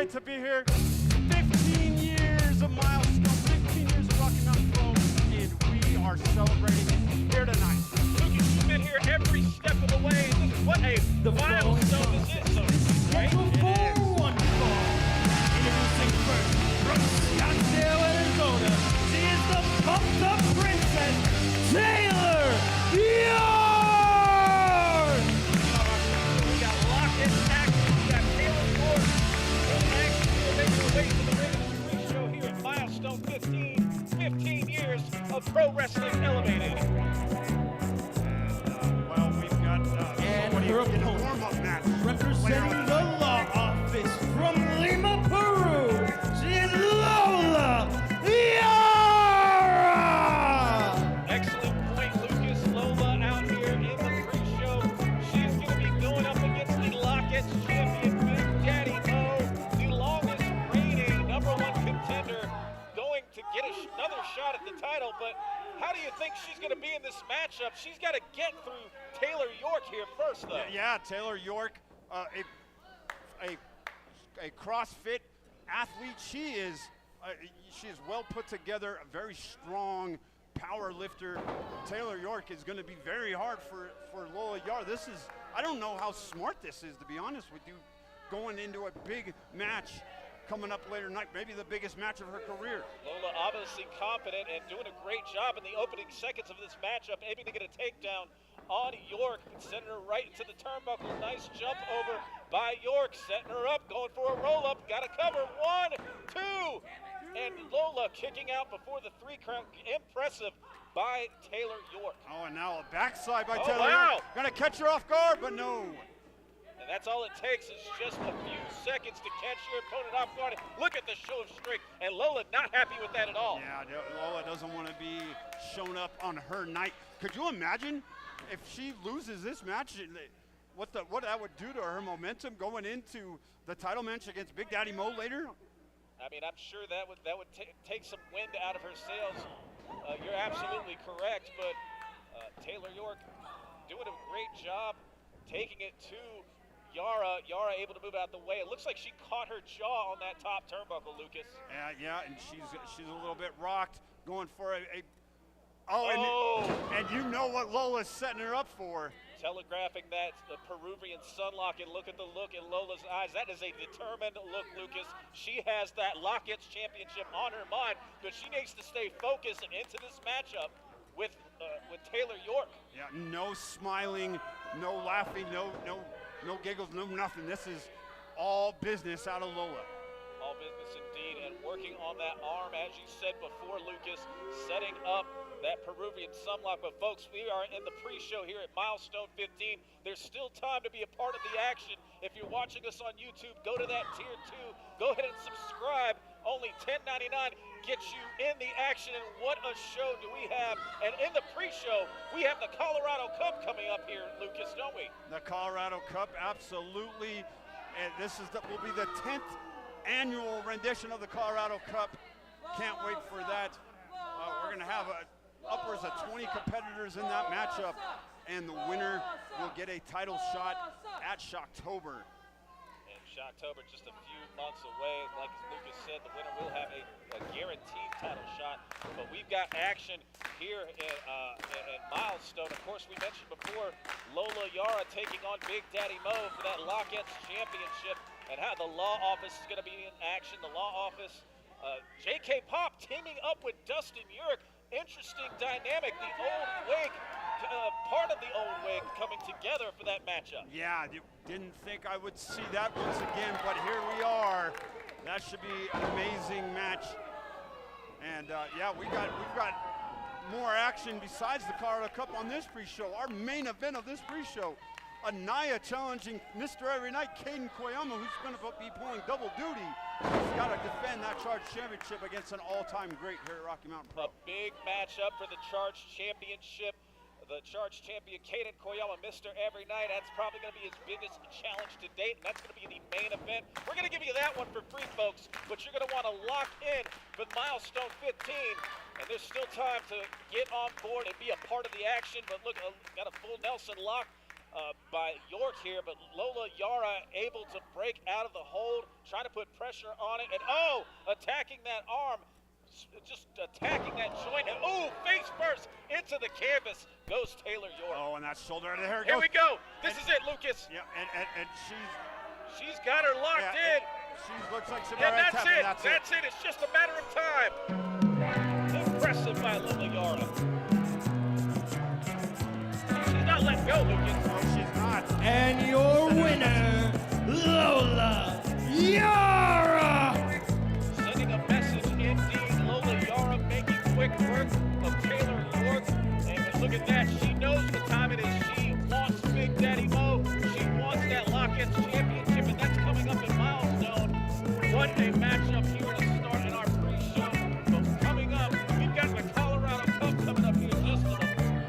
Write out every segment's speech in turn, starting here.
excited to be here. 15 years of Milestone, 15 years of Rocky Mountain Pro, and we are celebrating here tonight. Lucas, you've been here every step of the way. What a milestone this is, so, right? Wonderful. Introducing first from Scottsdale, Arizona, she is the pumped up princess, Taylor York! We got Lockett action, we got Taylor York. All action will make their way to the ring of the pre-show here at Milestone 15 years of pro wrestling elevated. Well, we've got And somebody her in a opponent, warm-up match. representing the law office from Lima, Peru, she is Lola Yara! Excellent point, Lucas. Lola out here in the pre-show. She's going to be going up against the Lockett champion, Big Daddy Mo, the longest reigning #1 contender, going to get another shot at the title. But how do you think she's going to be in this matchup? She's got to get through Taylor York here first, though. Yeah, Taylor York, a CrossFit athlete. She is well put together, a very strong power lifter. Taylor York is going to be very hard for Lola Yar. I don't know how smart this is, to be honest with you, going into a big match coming up later tonight, maybe the biggest match of her career. Lola obviously confident and doing a great job in the opening seconds of this matchup, aiming to get a takedown on York, sending her right into the turnbuckle. Nice jump over by York, setting her up, going for a roll-up, got to cover, 1, 2, and Lola kicking out before the 3 count. Impressive by Taylor York. Oh, and now a backside by Oh, Taylor wow. York. Gonna catch her off guard, but no. And that's all it takes is just a few seconds to catch your opponent off guard. Look at the show of strength, and Lola not happy with that at all. Yeah, Lola doesn't want to be shown up on her night. Could you imagine if she loses this match, what that would do to her momentum going into the title match against Big Daddy Mo later? I mean, I'm sure that would take some wind out of her sails. You're absolutely correct, but Taylor York doing a great job taking it to Yara. Yara able to move out the way. It looks like she caught her jaw on that top turnbuckle, Lucas. Yeah, and she's a little bit rocked, going for and you know what Lola's setting her up for. Telegraphing that the Peruvian sunlock, and look at the look in Lola's eyes. That is a determined look, Lucas. She has that Lockett's championship on her mind, but she needs to stay focused and into this matchup with Taylor York. Yeah, no smiling, no laughing, no giggles, no nothing. This is all business out of Lola. All business indeed, and working on that arm, as you said before, Lucas, setting up that Peruvian sunlock. But folks, we are in the pre-show here at Milestone 15. There's still time to be a part of the action. If you're watching us on YouTube, go to that tier 2. Go ahead and subscribe. Only $10.99 gets you in the action, and what a show do we have. And in the pre-show, we have the Colorado Cup coming up here, Lucas, don't we? The Colorado Cup, absolutely. And this will be the 10th annual rendition of the Colorado Cup. Can't wait for that. We're going to have upwards of 20 competitors in that matchup, and the winner will get a title shot at Shocktober. And Shocktober just a few months away. Like Lucas said, the winner will have a guaranteed title shot. But we've got action here at Milestone. Of course, we mentioned before, Lola Yara taking on Big Daddy Mo for that Lockett's championship, and how the law office is going to be in action. The law office, J.K. Pop teaming up with Dustin Urich. Interesting dynamic. The old wig, part of the old wig coming together for that matchup. Yeah, didn't think I would see that once again, but here we are. That should be an amazing match. And yeah, we've got more action besides the Colorado Cup on this pre-show. Our main event of this pre-show, Anaya challenging Mr. Every Night, Caden Koyama, who's going to be pulling double duty. He's got to defend that Charge Championship against an all-time great here at Rocky Mountain Pro. A big matchup for the Charge Championship. The Charge champion, Caden Koyama, Mr. Every Night. That's probably going to be his biggest challenge to date, and that's going to be the main event. We're going to give you that one for free, folks, but you're going to want to lock in for Milestone 15. And there's still time to get on board and be a part of the action. But look, got a full Nelson lock by York here, but Lola Yara able to break out of the hold, trying to put pressure on it, and attacking that arm, just attacking that joint, and face first into the canvas goes Taylor York. Oh, and that shoulder, here it goes. Here we go. This is it, Lucas. Yeah, and She's got her locked in. She looks like she's And that's it. That's it. It's just a matter of time. Impressive by Lola Yara. She's not letting go, Lucas. No, she's not. And your winner, Lola Yara. Sending a message indeed. Lola Yara making quick work of Taylor York. And look at that. She knows what time it is. She wants Big Daddy Mo. She wants that Lockets championship, and that's coming up in Milestone. What a matchup here to start in our pre-show. But coming up, we've got the Colorado Cup coming up here just in a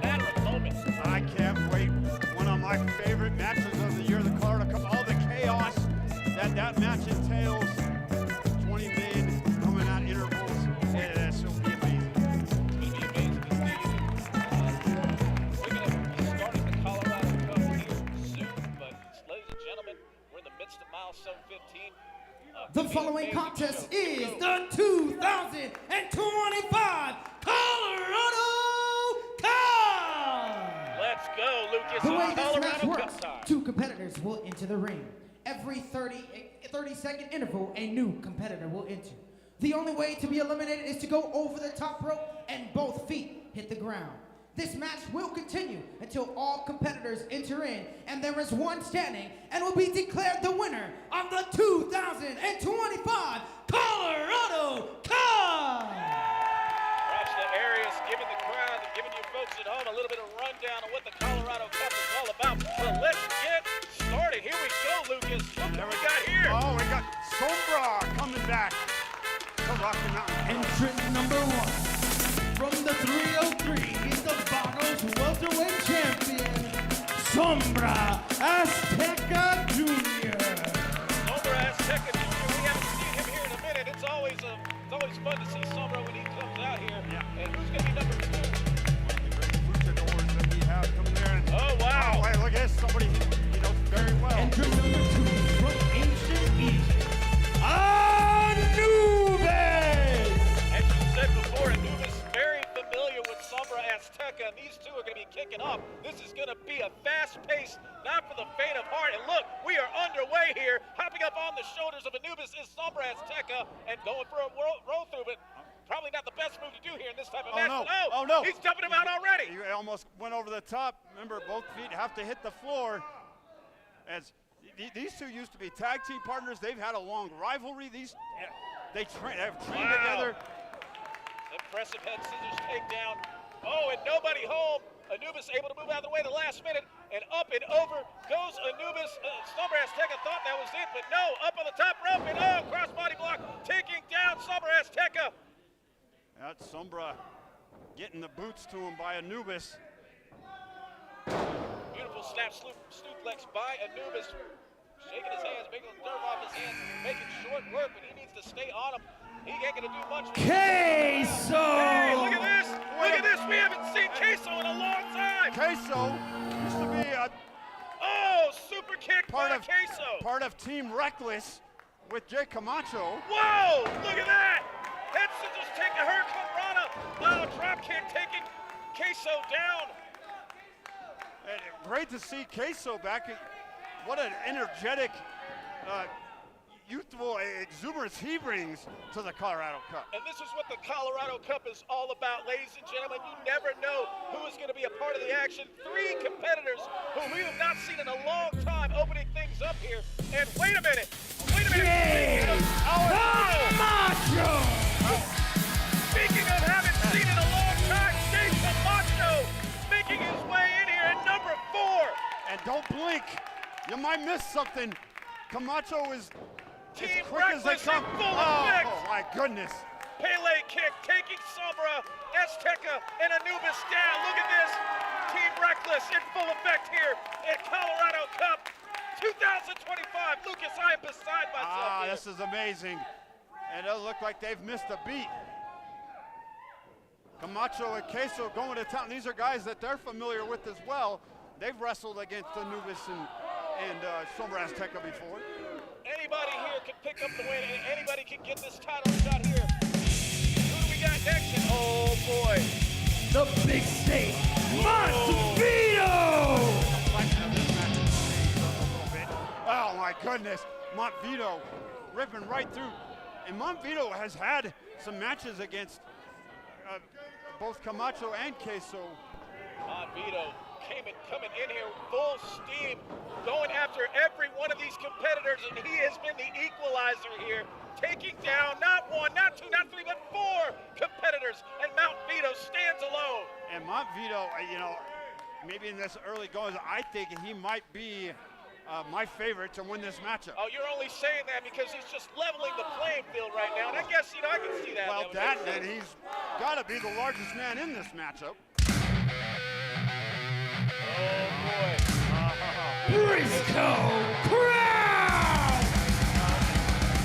matter of moments. I can't wait. One of my favorite matches of the year, the Colorado Cup. All the chaos that match entails. 20 men coming out intervals. This will be amazing. It's going to be amazing indeed. We're going to be starting the Colorado Cup here soon, but ladies and gentlemen, we're in the midst of Milestone 15. The following contest is the 2025 Colorado Cup! Let's go, Lucas. The way It's this match Colorado works, Cup time. 2 competitors will enter the ring. Every 30-second interval, a new competitor will enter. The only way to be eliminated is to go over the top rope and both feet hit the ground. This match will continue until all competitors enter in and there is one standing and will be declared the winner of the 2025 Colorado Cup! Perhaps the Arias giving the crowd and giving you folks at home a little bit of rundown on what the Colorado Cup is all about. But let's get started. Here we go, Lucas. Look what we got here. Oh, we got Sombra coming back to Rocky Mountain. Entrant number 1. From the 303 is the Bottles welterweight champion, Sombra Azteca Jr. Sombra Azteca Jr. We haven't seen him here in a minute. It's always fun to see Sombra when he comes out here. Yeah. And who's going to be number 2? One of the great luchadors that we have coming there. And, Oh, wow. Oh, hey, look at this. Somebody he knows very well. Entrant number 2 from ancient Egypt, Anubis. As you said before, Anubis very familiar with Sombra Azteca, and these two are going to be kicking off. This is going to be a fast pace, not for the faint of heart. And look, we are underway here. Hopping up on the shoulders of Anubis is Sombra Azteca and going for a roll through, but probably not the best move to do here in this type of match. No. But Oh, no. He's dumping him out already. He almost went over the top. Remember, both feet have to hit the floor. As these two used to be tag team partners, they've had a long rivalry. They have trained together. Impressive head scissors takedown. Oh, and nobody home. Anubis able to move out of the way the last minute, and up and over goes Anubis. Sombra Azteca thought that was it, but no, up on the top rope, and crossbody block, taking down Sombra Azteca. That's Sombra getting the boots to him by Anubis. Beautiful snap suplex by Anubis. Shaking his hands, making the dirt off his hands, making short work, but he needs to stay on him. He ain't gonna do much. Queso! Hey, look at this! Look at this! We haven't seen Queso in a long time! Queso used to be a super kick part by of Queso! part of Team Reckless with Jay Camacho. Whoa! Look at that! Head scissors taking her Rana. Drop kick taking Queso down. And great to see Queso back. What an energetic, youthful exuberance he brings to the Colorado Cup. And this is what the Colorado Cup is all about, ladies and gentlemen. You never know who is going to be a part of the action. 3 competitors who we have not seen in a long time opening things up here. And wait a minute. Camacho! Speaking of haven't seen in a long time, Jay Camacho making his way in here at number 4. And don't blink. You might miss something. Camacho is Team as quick as they Reckless come. in full effect. Oh, my goodness. Pele kick taking Sombra, Azteca, and Anubis down. Look at this. Team Reckless in full effect here at Colorado Cup 2025. Lucas, I am beside myself here. This is amazing. And it doesn't look like they've missed a beat. Camacho and Queso going to town. These are guys that they're familiar with as well. they've wrestled against Anubis and Sombra Azteca before. Anybody here can pick up the win, and anybody can get this title shot here. Who do we got next? And oh boy. The big steak, Montvito! Oh my goodness, Montvito ripping right through. And Montvito has had some matches against both Camacho and Queso. Montvito coming in here full steam, going after every one of these competitors, and he has been the equalizer here, taking down not one, not two, not three, but 4 competitors, and Montvito stands alone. And Montvito, you know, maybe in this early goings, I think he might be my favorite to win this matchup. Oh, you're only saying that because he's just leveling the playing field right now, and I guess, you know, I can see that. Well, and he's got to be the largest man in this matchup. Oh, boy. PRESHOW crowd!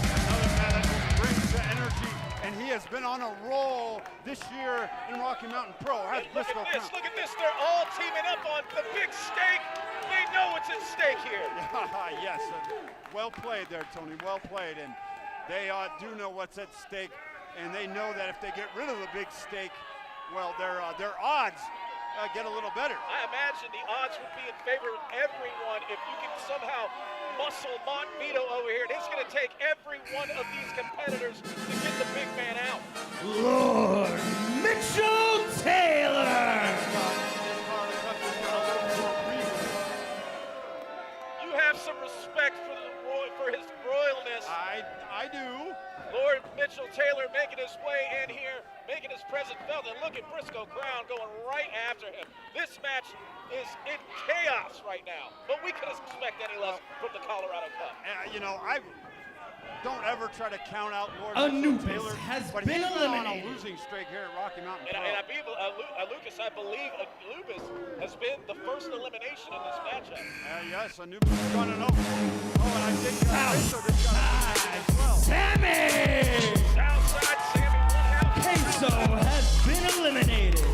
Another man that just brings the energy, and he has been on a roll this year in Rocky Mountain Pro. And look at this, they're all teaming up on the big stake. They know what's at stake here. Yes, well played there, Tony, well played. And they do know what's at stake, and they know that if they get rid of the big stake, well, their odds get a little better. I imagine the odds would be in favor of everyone if you can somehow muscle Montvito over here. And it's going to take every one of these competitors to get the big man out. Lord Mitchell Taylor! You have some respect for his royalness. I do. Lord Mitchell Taylor making his way in here, making his presence felt, and look at Briscoe Crown going right after him. This match is in chaos right now, but we couldn't expect any less from the Colorado Cup. You know, I don't ever try to count out Lord Anubis Mitchell Taylor, has but been he's been on a eliminated. losing streak here at Rocky Mountain And, Pro. Lucas, I believe Anubis has been the first elimination in this matchup. Yes, Anubis is running over. Oh, and I think Queso just got eliminated as well. Sammy! Southside Sammy Woodhouse. Queso has been eliminated.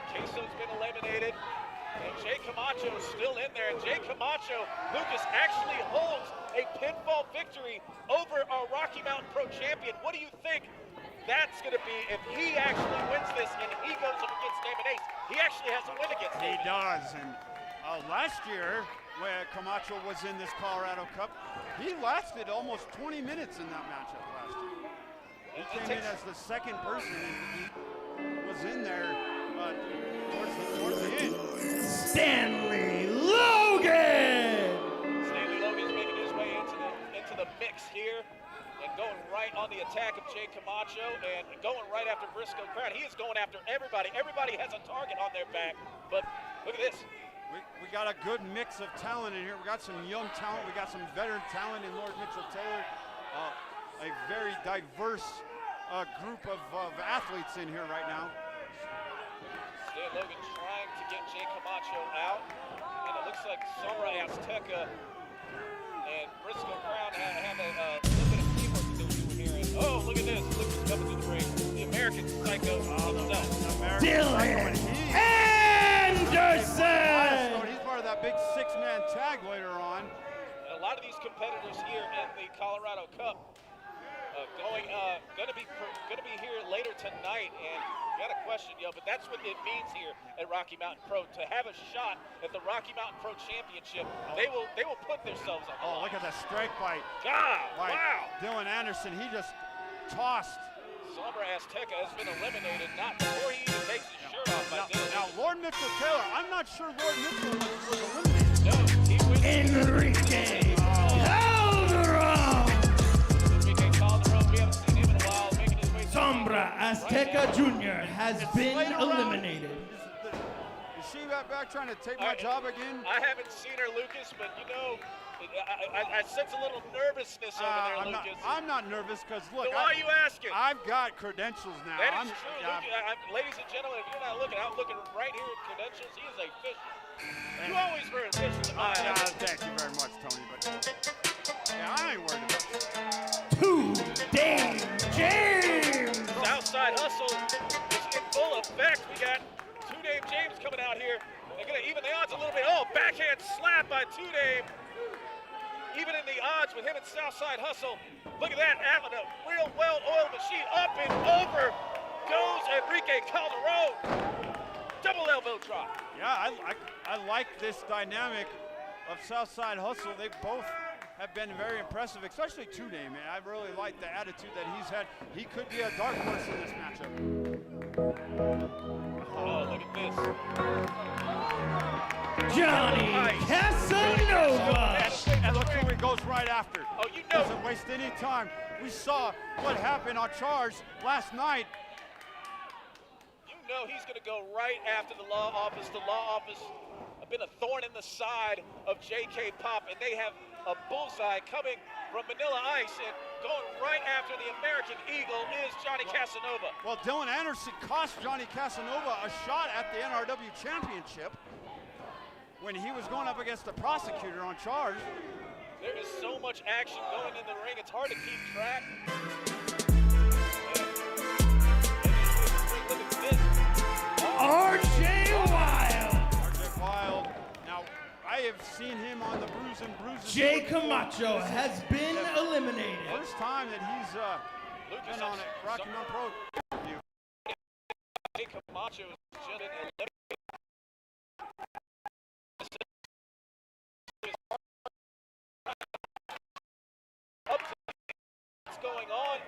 Queso's been eliminated. And Jay Camacho is still in there. And Jay Camacho, Lucas, actually holds a pinfall victory over our Rocky Mountain Pro champion. What do you think that's going to be if he actually wins this and he goes up against Damon Ace? He actually has a win against He Damon. does, and last year, when Camacho was in this Colorado Cup, he lasted almost 20 minutes in that matchup last year. He came in as the second person, and he was in there towards the end. Stanley Logan! Stanley Logan's making his way into the mix here and going right on the attack of Jay Camacho and going right after Briscoe Crown. He is going after everybody. Everybody has a target on their back, but look at this. We got a good mix of talent in here. We got some young talent. We got some veteran talent in Lord Mitchell Taylor. A very diverse group of athletes in here right now. Stan Logan trying to get Jay Camacho out, and it looks like Sombra Azteca and Briscoe Crown have a little bit of teamwork that they're doing here. And, oh, look at this. Look who's coming to the ring. The American Psycho himself. Dylan Anderson! He's part of that big six-man tag later on. A lot of these competitors here in the Colorado Cup gonna be here later tonight, and you got a question, but that's what it means here at Rocky Mountain Pro to have a shot at the Rocky Mountain Pro Championship. They will put themselves on the line. Look at that strike by wow! Dylan Anderson. He just tossed. Sombra Azteca has been eliminated, not before he even takes his shirt off by Dylan. Now, Lord Mitchell Taylor, I'm not sure Lord Mitchell was eliminated. No, he wins. Enrique Calderon! Enrique Calderon, we haven't seen him in a while, making his way. Sombra Azteca Jr. has been Later on, eliminated. Is she back trying to take my job again? I haven't seen her, Lucas, but you know, I sense a little nervousness over there, Lucas. I'm not nervous because, look, So why are you asking? I've got credentials now. That is true. Ladies and gentlemen, if you're not looking, I'm looking right here at credentials. He is a fisher. You always were a fisher in my eyes. Thank you very much, Tony. But I ain't worried about it. Two Dame James! Southside Hustle is in full effect. We got Two Dame James coming out here. even the odds a little bit. Oh, backhand slap by Two-Dame. Even in the odds with him at Southside Hustle. Look at that, having a real well-oiled machine. Up and over goes Enrique Calderon. Double elbow drop. Yeah, I like this dynamic of Southside Hustle. They both have been very impressive, especially Two-Dame. I really like the attitude that he's had. He could be a dark horse in this matchup. Oh, look at this. Johnny Casanova. And look who he goes right after. Oh, you know. Doesn't waste any time. We saw what happened on Charge last night. You know he's going to go right after the law office. The law office have been a thorn in the side of J.K. Pop, and they have a bullseye coming from Manila Ice, and going right after the American Eagle is Johnny Casanova. Well, Dylan Anderson cost Johnny Casanova a shot at the NRW Championship when he was going up against the prosecutor on Charge. There is so much action going in the ring, it's hard to keep track. Look at this. RJ Wild. RJ Wild. Now, I have seen him on the Bruise and Bruises. Jay Camacho has been eliminated. First time that he's been on a Rocky Mountain Pro. Jay Camacho has just been eliminated. What's going on?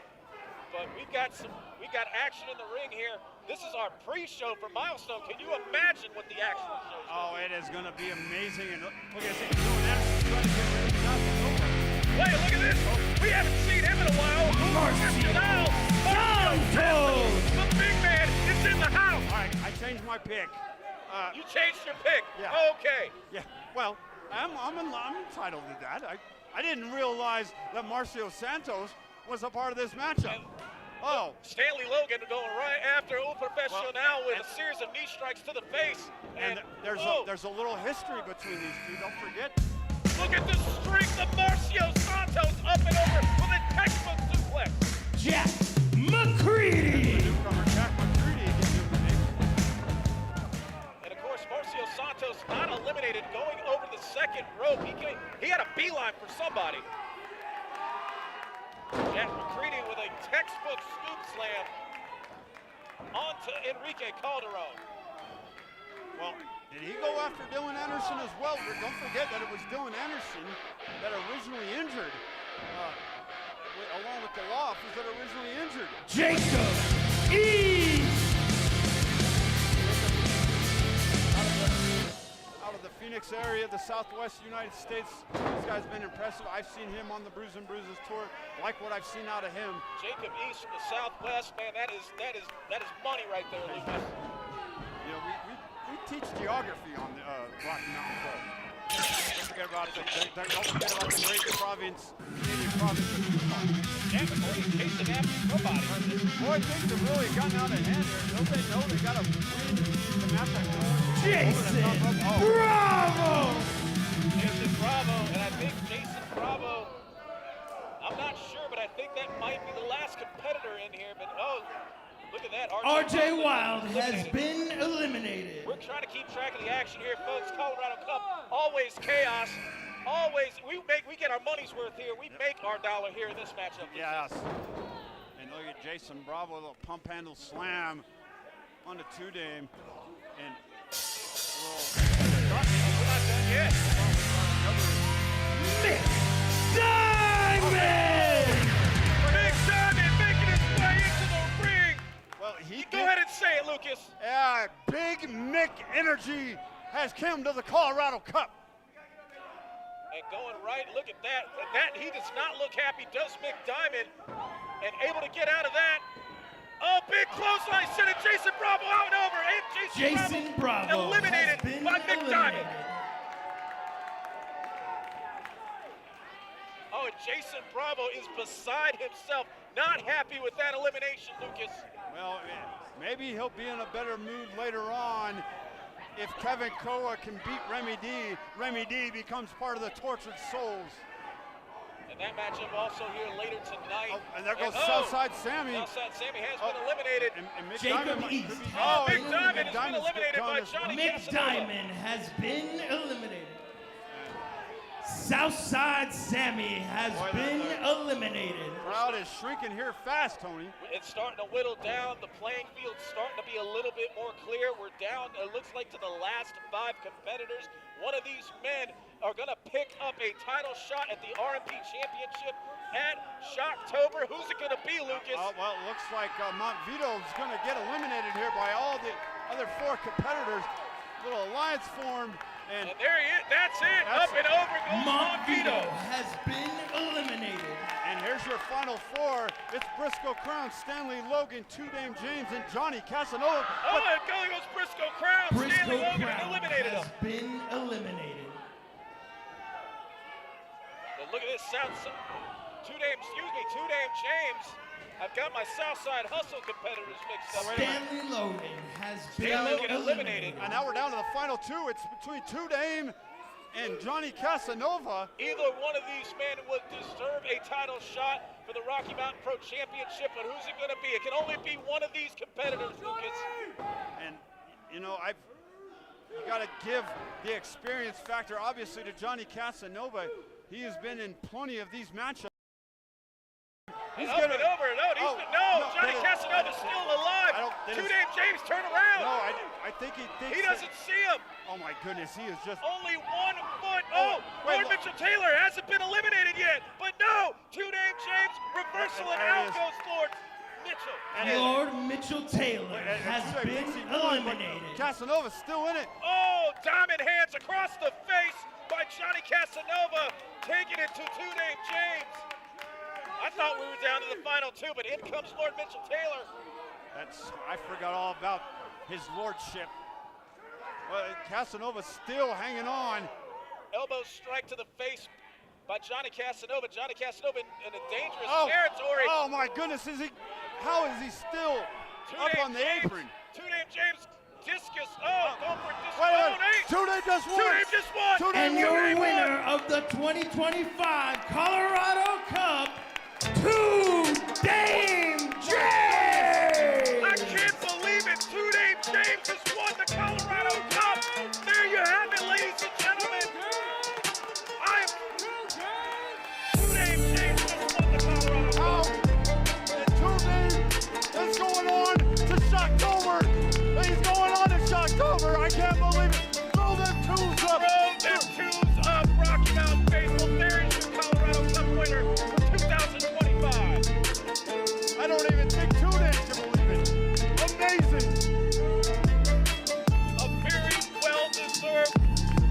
But we got action in the ring here. This is our pre-show for Milestone. Can you imagine what the actual show is? Oh, it is going to be amazing. And look at this. Wait, look at this. We haven't seen him in a while. Now, the big man is in the house. All right, I changed my pick. You changed your pick. Yeah. Okay. Yeah, well, I'm entitled to that. I didn't realize that Marcio Santos was a part of this matchup. Oh. Stanley Logan going right after Un Professional with a series of knee strikes to the face. And there's a little history between these two, don't forget. Look at the strength of Marcio Santos up and over with a textbook suplex. Jack McCready. Newcomer Jack McCready gets eliminated. And of course, Marcio Santos not eliminated, going over the second rope. He had a beeline for somebody. Jack McCready with a textbook scoop slam onto Enrique Calderon. Well, did he go after Dylan Anderson as well? Don't forget that it was Dylan Anderson that originally injured, along with the law office that originally injured. Jacob E. Out of the Phoenix area, the Southwest United States, this guy's been impressive. I've seen him on the Bruise and Bruises tour. Like what I've seen out of him. Jacob East from the Southwest, man, that is money right there, Lucas. You know, we teach geography on the Rocky Mountain Club. Don't forget about it. Don't forget about the great province, Canadian province of Yukon. Damn it, boy, he's chasing after somebody. Boy, things have really gotten out of hand here. Don't they know they got to win the match like Jason Bravo. Jason Bravo, and I think Jason Bravo, I'm not sure, but I think that might be the last competitor in here. But oh, look at that. RJ Wild has been eliminated. We're trying to keep track of the action here, folks. Colorado Cup, always chaos. Always, we get our money's worth here. We make our dollar here in this matchup. Yes. And look at Jason Bravo, a little pump handle slam on the Two-Dame. And we're not done yet. Big Diamond! Big Diamond making his way into the ring. Well, Go ahead and say it, Lucas. Yeah, Big Mick Energy has come to the Colorado Cup. And going right, look at that. He does not look happy, does Mick Diamond. And able to get out of that. Oh, big clothesline, sent it Jason Bravo out and over. And Jason Bravo eliminated by Mick Diamond. Oh, and Jason Bravo is beside himself. Not happy with that elimination, Lucas. Well, maybe he'll be in a better mood later on if Kevin Koa can beat Remy D. Remy D becomes part of the Tortured Souls. And And that matchup also here later tonight. Oh, and there goes Southside Sammy. Southside Sammy has been eliminated. And Mick Jacob Diamond East could be- has Big been Diamond has been Diamond's eliminated by gone. Johnny Mick Casanova. Diamond has been eliminated. Southside Sammy has Boy, been the eliminated. crowd is shrinking here fast, Tony. It's starting to whittle down. The playing field's starting to be a little bit more clear. We're down, it looks like, to the last 5 competitors. One of these men are going to pick up a title shot at the RMP Championship at Shocktober. Who's it going to be, Lucas? Well, it looks like Montvito is going to get eliminated here by all the other 4 competitors. Little alliance formed. And there he is. That's it. Up and over goes Montvito Montvito. has been eliminated. And here's your final 4. It's Briscoe Crown, Stanley Logan, 2-Dame James, and Johnny Casanova. Oh, and going goes Briscoe Crown. Stanley Briscoe Logan Crown eliminated has him. been eliminated. But look at this Southside. 2-Dame James. I've got my Southside Hustle competitors mixed up. Stanley Logan has been Stanley Logan eliminated. And now we're down to the final 2. It's between 2-Dame and Johnny Casanova. Either one of these men would deserve a title shot for the Rocky Mountain Pro Championship, but who's it going to be? It can only be one of these competitors, Lucas. And, you know, you got to give the experience factor, obviously, to Johnny Casanova. He has been in plenty of these matchups. He's up and over. No, Johnny Casanova's still alive. 2-Dame James, turn around. No, I think he thinks He doesn't see him. Oh my goodness, he is just. Only 1 foot. Wait, Lord Mitchell Taylor hasn't been eliminated yet. But no, 2-Dame James, reversal, and out goes Lord Mitchell. Lord Mitchell Taylor has been eliminated. Casanova's still in it. Oh, diamond hands across the face by Johnny Casanova, taking it to 2-Dame James. I thought we were down to the final 2, but in comes Lord Mitchell Taylor. I forgot all about his lordship. Casanova's still hanging on. Elbow strike to the face by Johnny Casanova. Johnny Casanova in a dangerous Oh, territory. oh my goodness, how is he still up on the apron? 2-Dame James, discus. Oh, going for discus. Wait, 2-Dame just won. 2-Dame just won. 2-Dame And your won. winner of the 2025 Colorado Cup, 2-Dame James! I can't believe it. 2-Dame James has won the Colorado Cup. There you have it, ladies and gentlemen. 2-Dame James has won the Colorado Cup. And 2-Dame is going on to Shocktober. He's going on to Shocktober. I can't believe it. Throw them 2s up. Throw them 2s up, Rocky Mountain faithful. There is your Colorado Cup winner for 2025. I don't even think 2-Dame can believe it. Amazing. A very well-deserved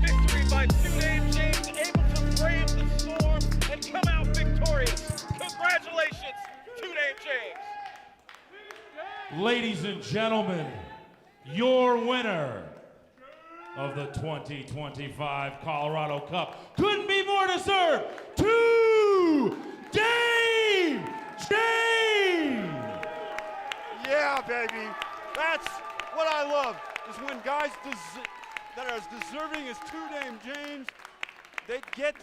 victory by 2-Dame James, able to brave the storm and come out victorious. Congratulations, 2-Dame James. Ladies and gentlemen, your winner of the 2025 Colorado Cup couldn't be more deserved. 2-Dame James! Yeah, baby. That's what I love, is when guys that are as deserving as 2-Dame James, they get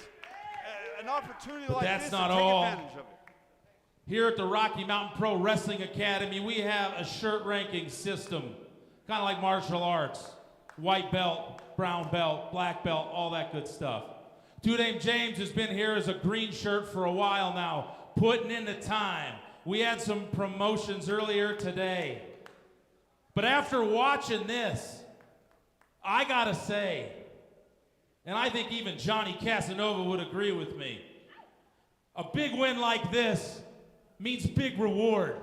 an opportunity like that's this not and take all. advantage of it. Here at the Rocky Mountain Pro Wrestling Academy, we have a shirt ranking system, kind of like martial arts. White belt, brown belt, black belt, all that good stuff. 2-Dame James has been here as a green shirt for a while now, putting in the time. We had some promotions earlier today. But after watching this, I gotta say, and I think even Johnny Casanova would agree with me, a big win like this means big reward.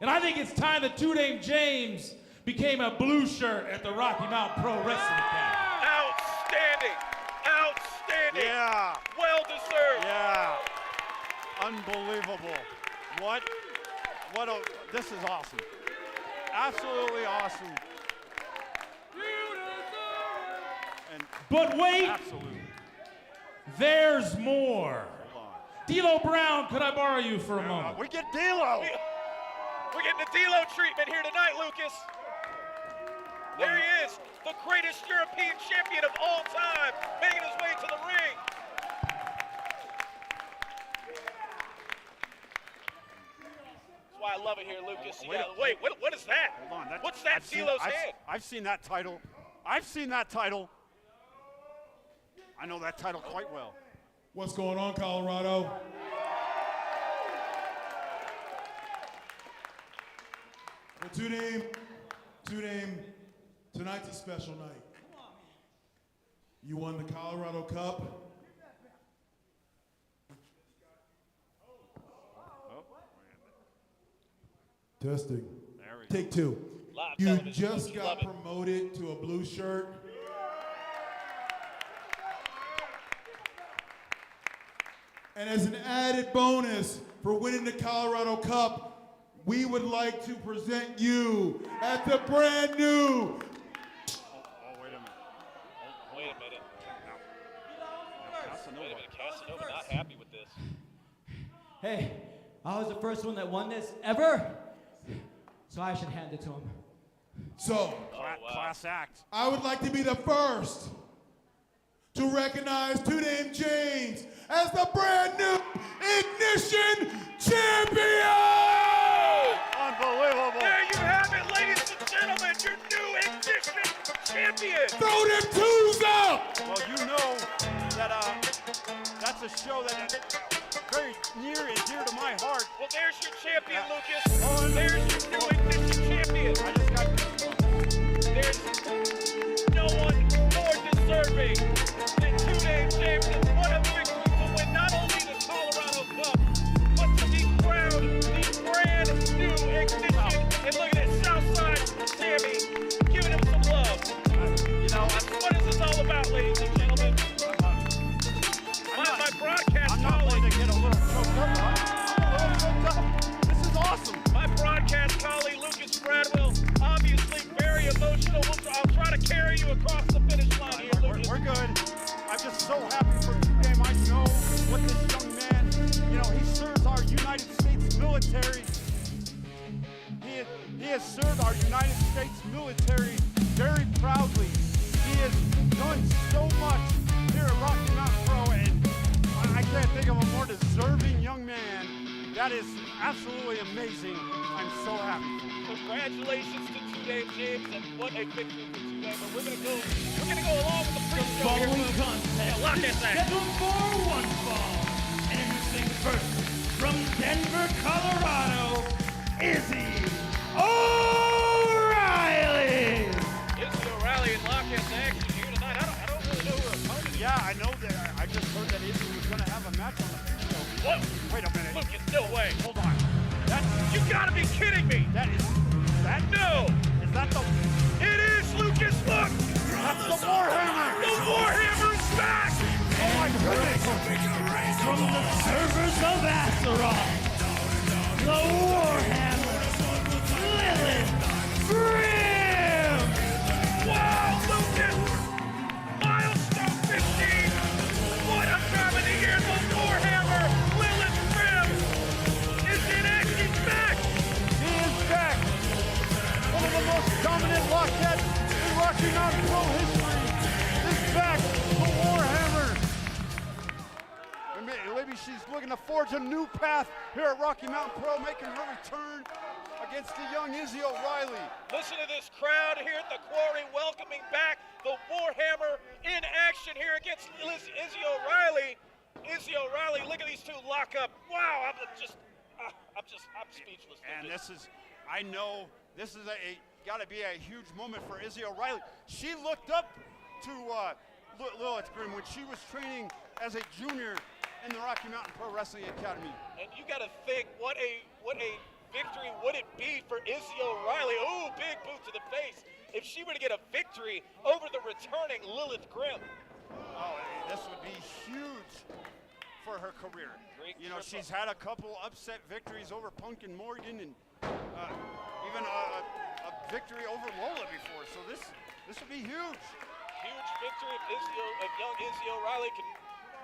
And I think it's time that 2-Dame James became a blue shirt at the Rocky Mountain Pro Wrestling Academy. Outstanding, outstanding. Yeah. Well deserved. Yeah. Unbelievable. This is awesome. Absolutely awesome. And But wait, absolutely. there's more. Hold on. D'Lo Brown, could I borrow you for a moment? We get D'Lo. We're getting the D'Lo treatment here tonight, Lucas. There he is, the greatest European champion of all time, making his way to the ring. love it here, Lucas. Wait, What is that? Hold on. What's that D'Lo's hand? I've seen that title. I've seen that title. I know that title quite well. What's going on, Colorado? Well, two-name, tonight's a special night. You won the Colorado Cup. Testing. There we go. Take two. Live You television, just Lucas, got love it. promoted to a blue shirt. And as an added bonus for winning the Colorado Cup, we would like to present you as the brand new. Wait a minute. Wait a minute. Casanova. Wait a minute. Casanova not happy with this. Hey, I was the first one that won this ever, so I should hand it to him. So, Class act. I would like to be the first to recognize Two-Name James as the brand new Ignition Champion! Unbelievable. There you have it, ladies and gentlemen, your new Ignition champion. Throw them twos up! Well, you know that that's a show that very near and dear to my heart. Well, there's your champion, Lucas. There's your new Ignition champion. I just got There's no one more deserving than Two-Name James has won a victory to win not only the Colorado Cup, but to be crowned the brand new Ignition. And look at this, Southside Sammy giving him some love. What is this all about, ladies and gentlemen? My broadcast I'm not colleague. going to get a little choked up. I'm a little choked up. This is awesome. My broadcast colleague, Lucas Bradwell, obviously very emotional. I'll try to carry you across the finish line here, Lucas. We're good. I'm just so happy for Two-Name. I know what this young man, he serves our United States military. He has served our United States military very proudly. He has done so much here at Rocky Mountain Pro, and I can't think of a more deserving young man. That is absolutely amazing. I'm so happy for him. Congratulations to Two-Name James, and what a victory for Two-Name. But we're gonna go along with the pre-show here, Following folks. contest Lock is that thing. scheduled for one fall. Introducing first, from Denver, Colorado, Izzy O'Reilly. Izzy O'Reilly in lock-in action here tonight. I don't really know who her opponent is. Yeah, I know that. I just heard that Izzy was going to have a match on the pre-show. Whoa. Wait a minute. Lucas, no way. Hold on. You gotta be kidding me. No. Is that the? It is, Lucas, look. That's the Warhammer. The Warhammer's back. Oh my goodness. From the servers of Azeroth, the Warhammer, Lilith Grim. Wow, Lucas. Milestone 15. What a time of the year. The Warhammer, Lilith Grim, is in action back. He is back. One of the most dominant lockheads in Rocky Mountain Pro history is back. The Warhammer. Maybe she's looking to forge a new path here at Rocky Mountain Pro, making her return against the young Izzy O'Reilly. Listen to this crowd here at the Quarry welcoming back the Warhammer in action here against Izzy O'Reilly. Izzy O'Reilly, look at these two lock up. Wow, I'm speechless. And this is, I know, this is got to be a huge moment for Izzy O'Reilly. She looked up to Lilith Grim when she was training as a junior in the Rocky Mountain Pro Wrestling Academy. And you got to think, what a victory would it be for Izzy O'Reilly? Ooh, big boot to the face. If she were to get a victory over the returning Lilith Grim. Oh, this would be huge for her career. She's had a couple upset victories over Punk and Morgan, and even a victory over Lola before. So this would be huge. Huge victory if young Izzy O'Reilly can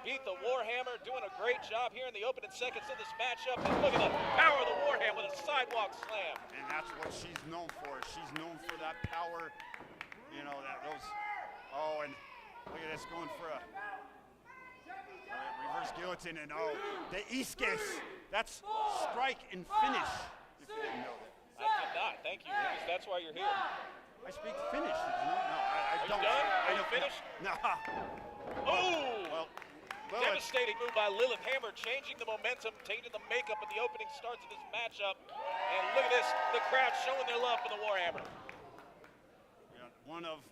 beat the Warhammer, doing a great job here in the opening seconds of this matchup. And look at the power of the Warhammer with a sidewalk slam. And that's what she's known for. She's known for that power. And look at this, going for a reverse guillotine, and the Iskes. That's strike and finish. If didn't know that. I did not. Thank you, Lucas. That's why you're here. I speak Finnish. Did you know? No, I Are you don't. done? Are I you don't- finished? No. Oh! Well, Devastating move by Lilith Hammer, changing the momentum, taking the makeup of the opening starts of this matchup. And look at this, the crowd showing their love for the Warhammer. yeah, one of,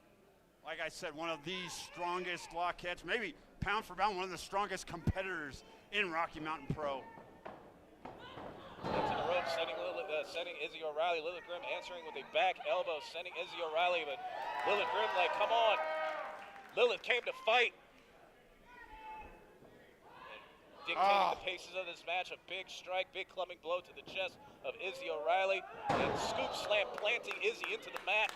like I said, one of the strongest lockheads, maybe pound for pound, one of the strongest competitors in Rocky Mountain Pro. Into the rope, sending Izzy O'Reilly. Lilith Grimm answering with a back elbow, sending Izzy O'Reilly, but Lilith Grimm like, come on. Lilith came to fight. Dictating the paces of this match, a big strike, big clubbing blow to the chest of Izzy O'Reilly, and scoop slam planting Izzy into the mat.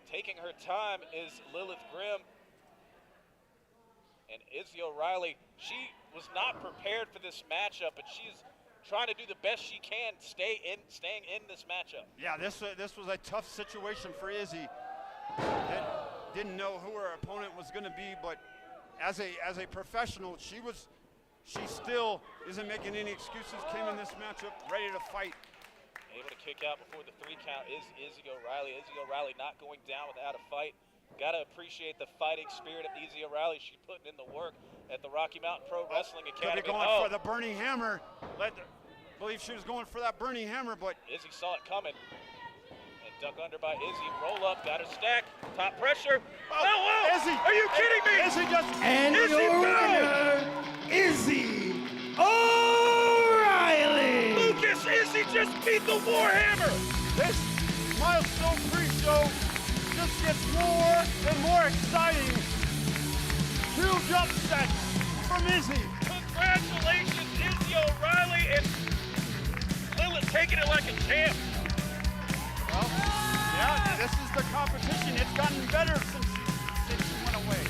Taking her time is Lilith Grimm. And Izzy O'Reilly, she was not prepared for this matchup, but she's trying to do the best she can, staying in this matchup. Yeah, this was a tough situation for Izzy. Didn't know who her opponent was going to be, but as a professional, she still isn't making any excuses. Came in this matchup ready to fight. Able to kick out before the 3 count is Izzy O'Reilly. Izzy O'Reilly not going down without a fight. Got to appreciate the fighting spirit of Izzy O'Reilly. She's putting in the work at the Rocky Mountain Pro Wrestling Academy. Could be going for the burning hammer. Believe she was going for that burning hammer, but Izzy saw it coming. And duck under by Izzy. Roll up, got her stack. Top pressure. Oh, Izzy! Are you kidding me? Izzy just And Izzy your winning it. winner, Izzy O'Reilly. Lucas, Izzy just beat the Warhammer. This milestone pre-show just gets more and more exciting. Huge upset from Izzy. Congratulations, Izzy O'Reilly, and Lilith taking it like a champ. Well, yeah, this is the competition. It's gotten better since she went away.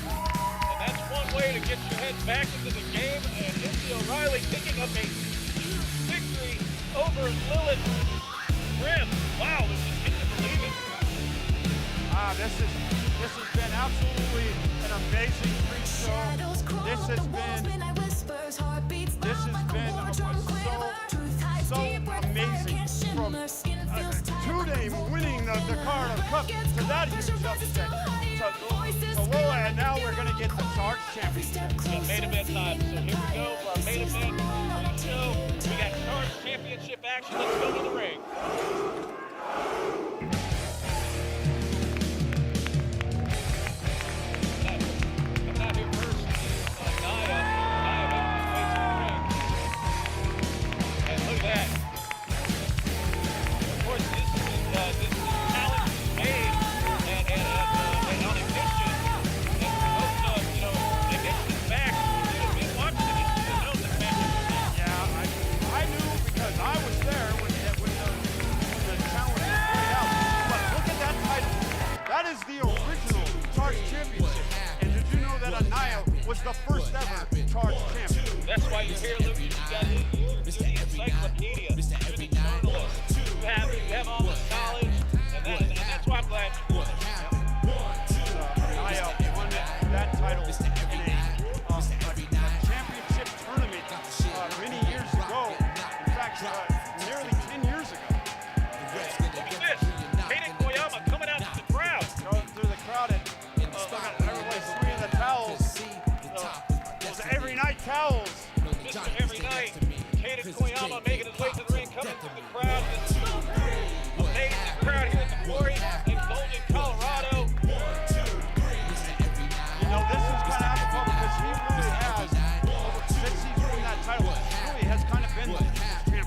And that's one way to get your head back into the game. And Izzy O'Reilly picking up a huge victory over Lilith Grimm. Wow, this just can't believe it. This has been absolutely an amazing pre-show. This has been so amazing. From today winning the Carter Cup to that huge upset. So Lola, and now we're going to get the Charge Championship. Yeah, main event time. So here we go for our main event pre-show. We got Charge Championship action. Let's go to the ring. Coming out here first is Naya. Naya making his way to the ring. And look at that. Of course, this is talent made and on a mission. And most of, they mentioned this back. They've been watching it. They know this match. Yeah, I knew because I was there when the challenge was played out. But look at that title. That is the original Charge Championship. And did you know that Anaya was the first ever Charge Champion? That's why you're here, Lucas. You got the encyclopedia. You're the journalist. You have all the knowledge, and that's why I'm glad you're here. Anaya won that title in a championship tournament many years ago. In fact, nearly 10 years ago. Look at this. Kaden Koyama coming out to the crowd. Going through the crowd and look at everybody swinging the towels. Those every night towels. Mr. Every Night. Kaden Koyama making his way to the ring, coming through the crowd. This amazing crowd here at the Quarry in Golden, Colorado. You know, this is kind of apropos because he really has, since he's won that title, really has kind of been the champion.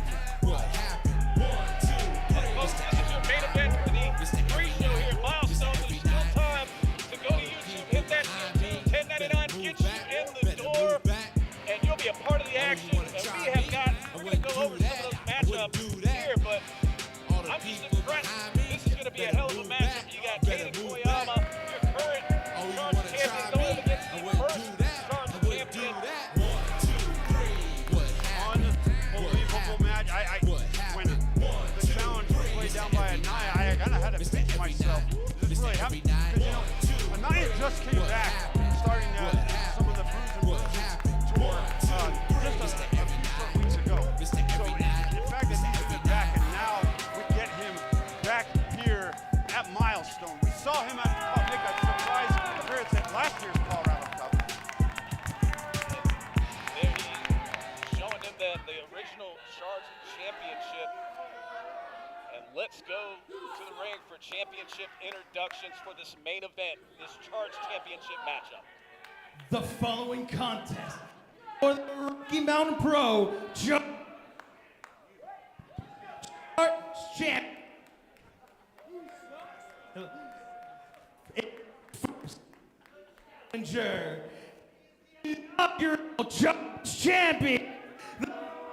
And folks, this is your main event for the pre-show here at Milestone. There's still time to go to YouTube, hit that YouTube, $10.99 gets you in the door, and you'll be a part of the action. And we're going to go over some of those matchups here, but I'm just impressed. This is going to be a hell of a matchup. You got Kaden Koyama, your current Charge champion, going against the first Charge champion. Unbelievable match. When the challenge was laid down by Anaya, I kind of had to pinch myself. This really happened because, Anaya just came back, starting some of the Bruise and Bruises tour just a few short weeks ago. So it Championship. And let's go to the ring for championship introductions for this main event, this Charge Championship matchup. The following contest for the Rocky Mountain Pro Charge Champ. Challenger, inaugural Charge Champion, the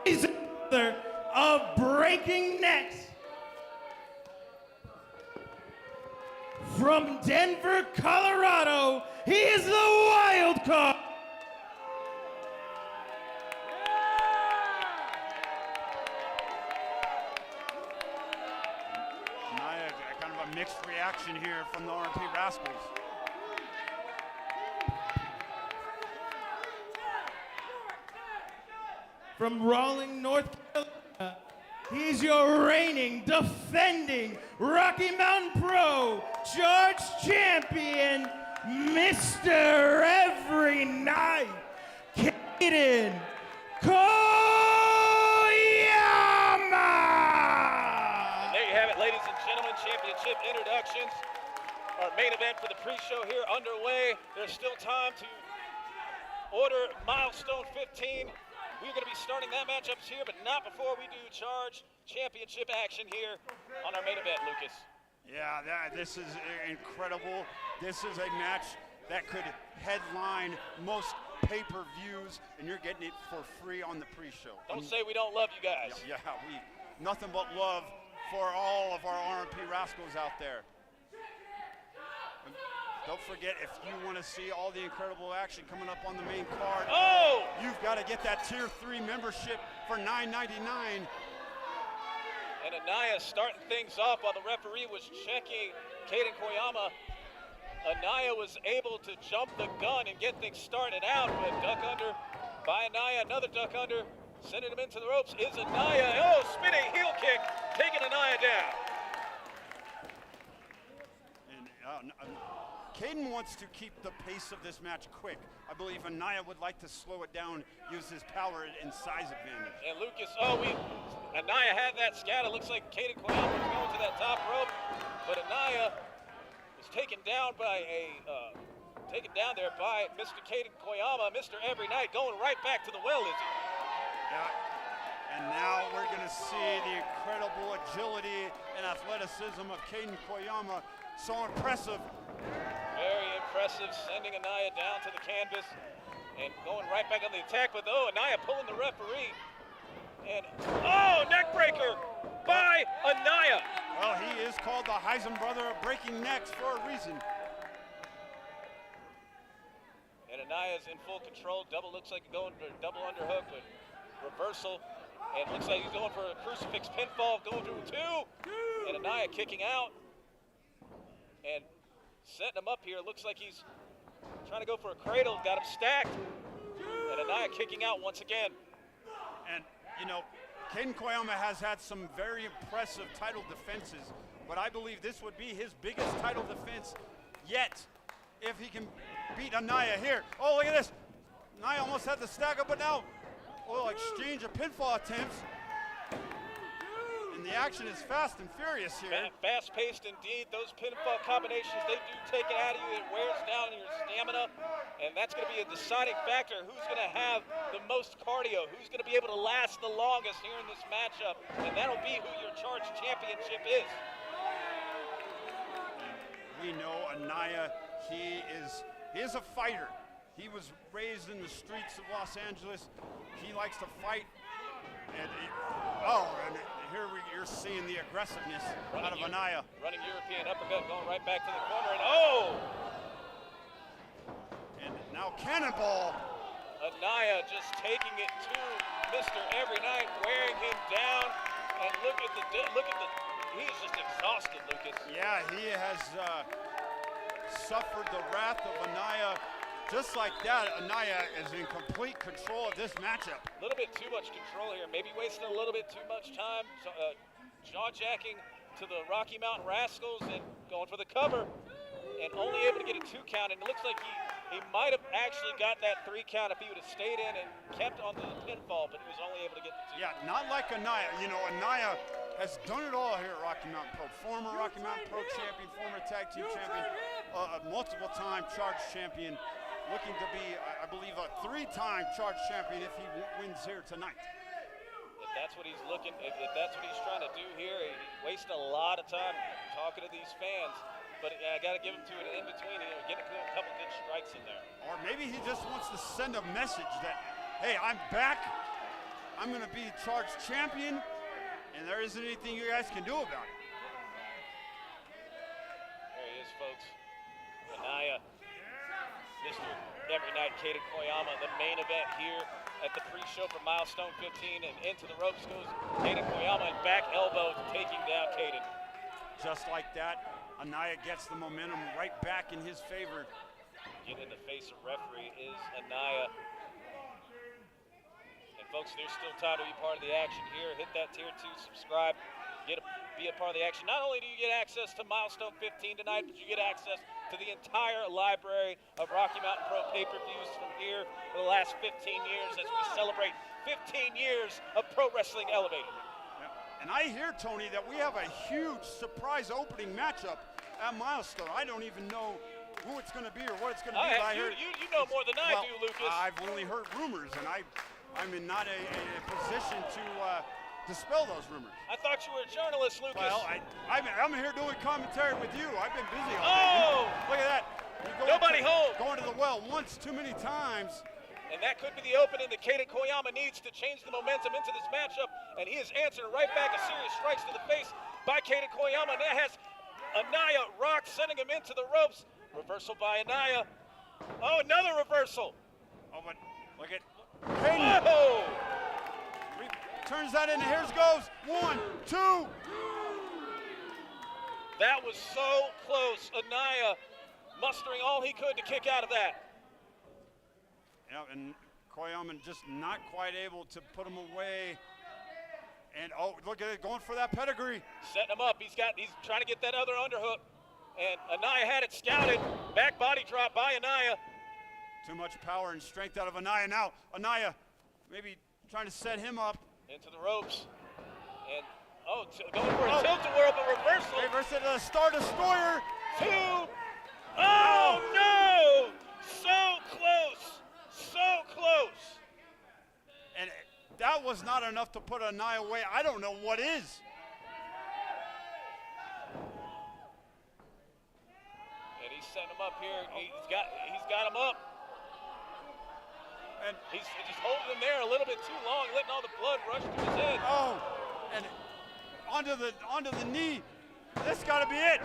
author of Breaking Necks. From Denver, Colorado, he is the wild card. Naya, kind of a mixed reaction here from the RMP Rascals. From Rawlings, North Carolina, he's your reigning, defending Rocky Mountain Pro Charge Champion, Mr. Every Night, Caden Koyama! And there you have it, ladies and gentlemen, championship introductions. Our main event for the pre-show here underway. There's still time to order Milestone 15. We're going to be starting that matchups here, but not before we do Charge Championship action here on our main event, Lucas. Yeah, this is incredible. This is a match that could headline most pay-per-views, and you're getting it for free on the pre-show. Don't say we don't love you guys. Yeah, we nothing but love for all of our RMP Rascals out there. And don't forget, if you want to see all the incredible action coming up on the main card, you've got to get that Tier 3 membership for $9.99. And Anaya starting things off while the referee was checking Caden Koyama. Anaya was able to jump the gun and get things started out, but duck under by Anaya, another duck under, sending him into the ropes is Anaya. Oh, spinning heel kick, taking Anaya down. And Caden wants to keep the pace of this match quick. I believe Anaya would like to slow it down, use his power and size advantage. And Lucas, Anaya had that scat. It looks like Caden Koyama was going to that top rope, but Anaya was taken down by Mr. Caden Koyama, Mr. Every Night, going right back to the well, is he? Yeah. And now we're going to see the incredible agility and athleticism of Caden Koyama. So impressive. Very impressive, sending Anaya down to the canvas and going right back on the attack, but Anaya pulling the referee. And, neck breaker by Anaya. Well, he is called the Heisen brother of breaking necks for a reason. And Anaya's in full control. Looks like going for a double underhook, but reversal. And looks like he's going for a crucifix pinfall, going through two. And Anaya kicking out. And setting him up here. Looks like he's trying to go for a cradle. Got him stacked. And Anaya kicking out once again. And, you know, Caden Koyama has had some very impressive title defenses, but I believe this would be his biggest title defense yet if he can beat Anaya here. Oh, look at this. Anaya almost had the stack up, but now exchange of pinfall attempts. And the action is fast and furious here. Fast-paced indeed. Those pinfall combinations, they do take it out of you. It wears down your stamina. And that's going to be a deciding factor. Who's going to have the most cardio? Who's going to be able to last the longest here in this matchup? And that'll be who your Charge Championship is. We know Anaya, he is a fighter. He was raised in the streets of Los Angeles. He likes to fight. And here you're seeing the aggressiveness out of Anaya. Running European uppercut, going right back to the corner, and now cannonball. Anaya just taking it to Mr. Every Night, wearing him down, and look at the he's just exhausted, Lucas. Yeah, he has suffered the wrath of Anaya. Just like that, Anaya is in complete control of this matchup. A little bit too much control here, maybe wasting a little bit too much time, jaw-jacking to the Rocky Mountain Rascals and going for the cover, and only able to get a 2 count, and it looks like He might have actually got that 3 count if he would have stayed in and kept onto the pinfall, but he was only able to get the 2. Yeah, not like Anaya. You know, Anaya has done it all here at Rocky Mountain Pro. Former Rocky Mountain Pro champion, former tag team champion, multiple-time charge champion, looking to be, I believe, a 3-time charge champion if he wins here tonight. If that's what he's looking, if that's what he's trying to do here, he wasted a lot of time talking to these fans. But I got to give him to it in between, get a couple good strikes in there. Or maybe he just wants to send a message that, hey, I'm back. I'm going to be charge champion, and there isn't anything you guys can do about it. There he is, folks. Anaya, Mr. Every Night, Kaden Koyama, the main event here at the pre-show for Milestone 15, and into the ropes goes Kaden Koyama, and back elbow taking down Kaden. Just like that, Anaya gets the momentum right back in his favor. Get in the face of referee is Anaya. And folks, there's still time to be part of the action here. Hit that tier 2, subscribe, be a part of the action. Not only do you get access to Milestone 15 tonight, but you get access to the entire library of Rocky Mountain Pro pay-per-views from here for the last 15 years as we celebrate 15 years of pro wrestling elevated. And I hear, Tony, that we have a huge surprise opening matchup at Milestone. I don't even know who it's going to be or what it's going to be. You know more than I do, Lucas. I've only heard rumors, and I'm in not a position to dispel those rumors. I thought you were a journalist, Lucas. Well, I'm here doing commentary with you. I've been busy all day. Oh! Look at that. Nobody home. Going to the well once too many times. And that could be the opening that Kaden Koyama needs to change the momentum into this matchup. And he is answering right back a serious strikes to the face by Kaden Koyama. And that has Anaya rocked, sending him into the ropes. Reversal by Anaya. Oh, another reversal. Oh, but look at Kaden. Oh! Turns that in. Here's goes. 1, 2. That was so close. Anaya mustering all he could to kick out of that. Yeah, and Koyama just not quite able to put him away. And oh, look at it, going for that pedigree. Setting him up. He's trying to get that other underhook. And Anaya had it scouted. Back body drop by Anaya. Too much power and strength out of Anaya. Now, Anaya maybe trying to set him up. Into the ropes. And, going for a tilt-a-whirl, but reversal. Reverse it to the Star Destroyer. 2. Oh, no! So close. So close. And that was not enough to put Anaya away. I don't know what is. And he's setting him up here. He's got him up. And he's just holding him there a little bit too long, letting all the blood rush to his head. Oh, and onto the knee. This got to be it.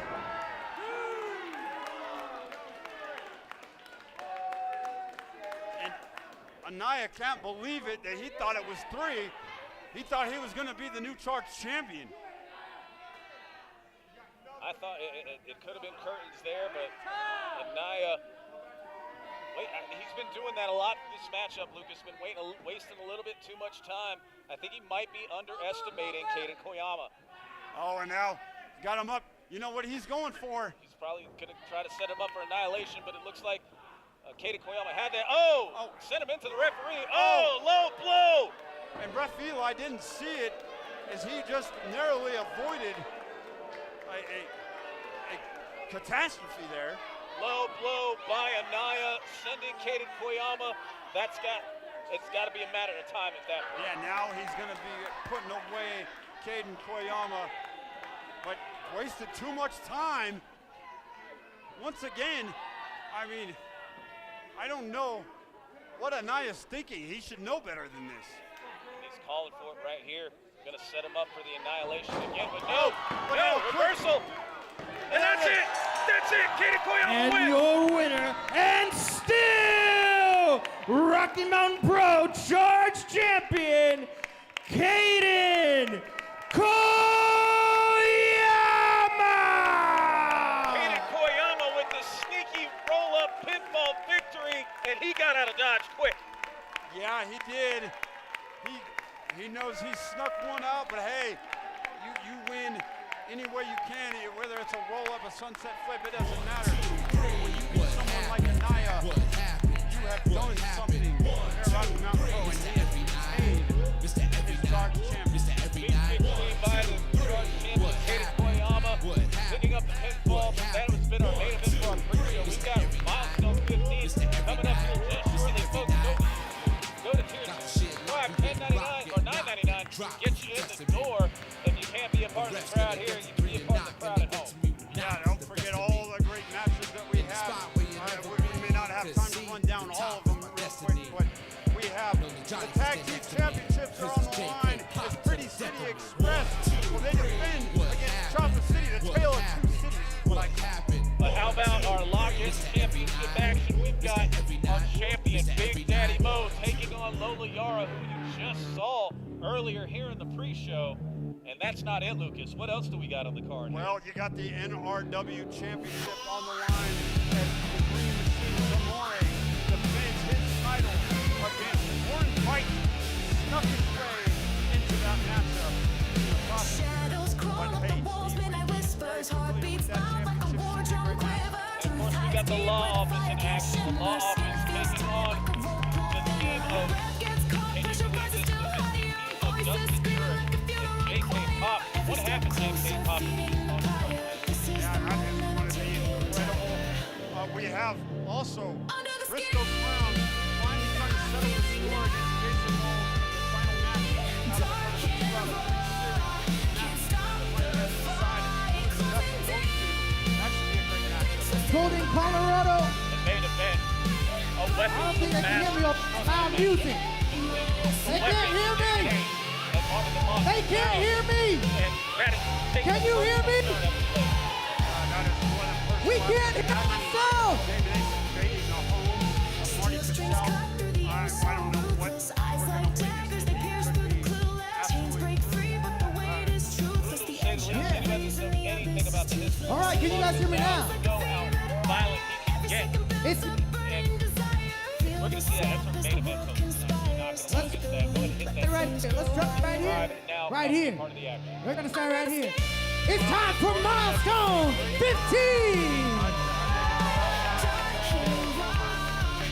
And Anaya can't believe it that he thought it was 3. He thought he was going to be the new charge champion. I thought it could have been curtains there, but Anaya, he's been doing that a lot in this matchup, Lucas. Been wasting a little bit too much time. I think he might be underestimating Kaden Koyama. Oh, and now got him up. You know what he's going for? He's probably going to try to set him up for annihilation, but it looks like Kaden Koyama had that. Sent him into the referee. Low blow. And Ref Eli didn't see it as he just narrowly avoided a catastrophe there. Low blow by Anaya, sending Kaden Koyama. It's got to be a matter of time at that point. Yeah, now he's going to be putting away Kaden Koyama, but wasted too much time. Once again, I mean, I don't know what Anaya's thinking. He should know better than this. He's calling for it right here. Going to set him up for the annihilation again, but no, reversal. And that's it. That's it. Kaden Koyama wins. And your winner, and still Rocky Mountain Pro Charge Champion, Kaden Koyama. Kaden Koyama with the sneaky roll-up pinfall victory, and he got out of Dodge quick. Yeah, he did. He knows he snuck one out, but hey, you win any way you can, whether it's a roll-up, a sunset flip, it doesn't matter. When you beat someone like Anaya, have done something here at Rocky Mountain Pro, and he has paid his dark champion. Big victory by the Charge champion, Kaden Koyama, picking up the pinfall. That has been our main event for our pre-show. We got Milestone 15 coming up here just shortly, folks. Go to tier $10.99 or $9.99. Get you in the door. If you can't be a part of the crowd here, you can be a part of the crowd at home. Yeah, don't forget all the great matches that we have. We may not have time to run down all of them real quick, but we have the tag team championships are on the line. It's Pretty City Express. Will they defend against Chopper City, the tale of two cities? But how about our lock-in championship action? We've got our champion, Big Daddy Mo, taking on Lola Yara, who you just saw earlier here in the pre-show. And that's not it, Lucas. What else do we got on the card here? Well, you got the NRW championship on the line as the Green Machine Zamore defends his title against Warren Fight. Snuck his way into that matchup. Shadows crawl up the walls, midnight whispers, heartbeats loud like a war drum quiver. And of course, we got the law office in action. The law office taking on the team of JK Pop. What happened, JK Pop? Yeah, that is going to be incredible. We have also Briscoe Brown finally trying to settle the score against Jason Wall. The final match out of the That should be a great match. Golden, Colorado. The main event. A I don't think they can hear me on loud music. They can't hear me. They can't hear me. Can you hear me? We can't hear ourselves. I don't know what All right, can you guys hear me now? It's We're going to see that as our main event. right here. Let's drop it right here. Right here. We're gonna start right here. It's time for Milestone 15.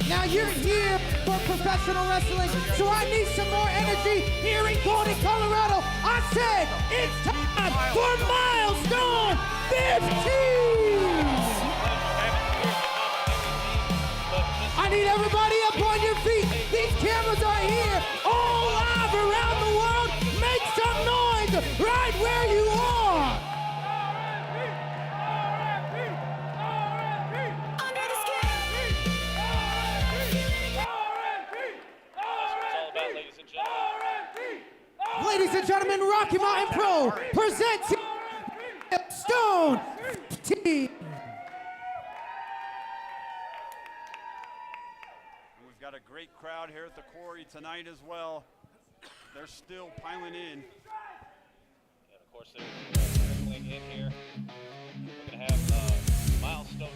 Now you're here for professional wrestling, so I need some more energy here in Golden, Colorado. I said it's time for Milestone 15. I need everybody up on your feet. These cameras are here, all live around the world. Make some noise right where you are. Ladies and gentlemen, Rocky Mountain Pro presents Stone 15. We've got a great crowd here at the Quarry tonight as well. They're still piling in. And of course, they're wrestling in here. We're going to have Milestone